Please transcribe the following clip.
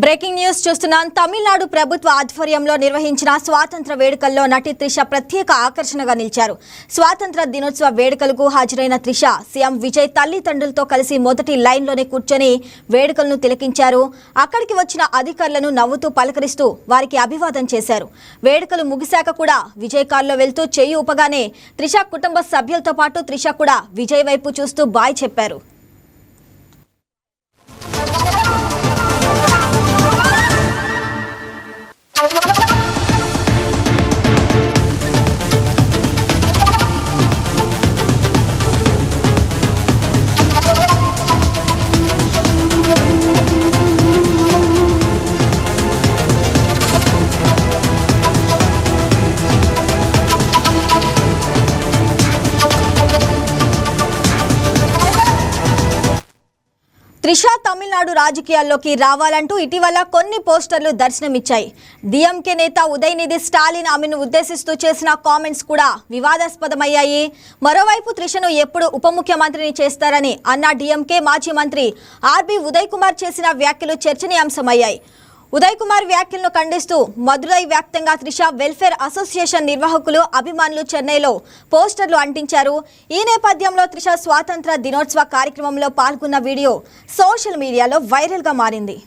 Breaking news చూస్తున్నాం. తమిళనాడు ప్రభుత్వ ఆధ్వర్యంలో నిర్వహించిన స్వాతంత్ర వేడుకల్లో నటి త్రిష ప్రత్యేక ఆకర్షణగా నిలిచారు. స్వాతంత్ర దినోత్సవ వేడుకలకు హాజరైన త్రిష సీఎం విజయ్ తల్లిదండ్రులతో కలిసి మొదటి లైన్లోనే కూర్చొని వేడుకలను తిలకించారు. అక్కడికి వచ్చిన అధికారులను నవ్వుతూ పలకరిస్తూ వారికి అభివాదం చేశారు. వేడుకలు ముగిశాక కూడా విజయ్ కారులో వెళ్తూ చెయ్యి ఊపగానే త్రిష కుటుంబ సభ్యులతో పాటు త్రిష కూడా విజయ్ వైపు చూస్తూ బాయ్ చెప్పారు. త్రిష తమిళనాడు రాజకీయాల్లోకి రావాలంటూ ఇటీవల కొన్ని పోస్టర్లు దర్శనమిచ్చాయి. డిఎంకే నేత ఉదయనిధి స్టాలిన్ ఆమెను ఉద్దేశిస్తూ చేసిన కామెంట్స్ కూడా వివాదాస్పదమయ్యాయి. మరోవైపు త్రిషను ఎప్పుడు ఉప ముఖ్యమంత్రిని చేస్తారని అన్న డిఎంకే మాజీ మంత్రి ఆర్బి ఉదయ్ కుమార్ చేసిన వ్యాఖ్యలు చర్చనీయాంశమయ్యాయి. ఉదయ్ కుమార్ వ్యాఖ్యలను ఖండిస్తూ మదురై వ్యాప్తంగా త్రిష వెల్ఫేర్ అసోసియేషన్ నిర్వాహకులు అభిమానులు చెన్నైలో పోస్టర్లు అంటించారు. ఈ నేపథ్యంలో త్రిష స్వాతంత్ర దినోత్సవ కార్యక్రమంలో పాల్గొన్న వీడియో సోషల్ మీడియాలో వైరల్గా మారింది.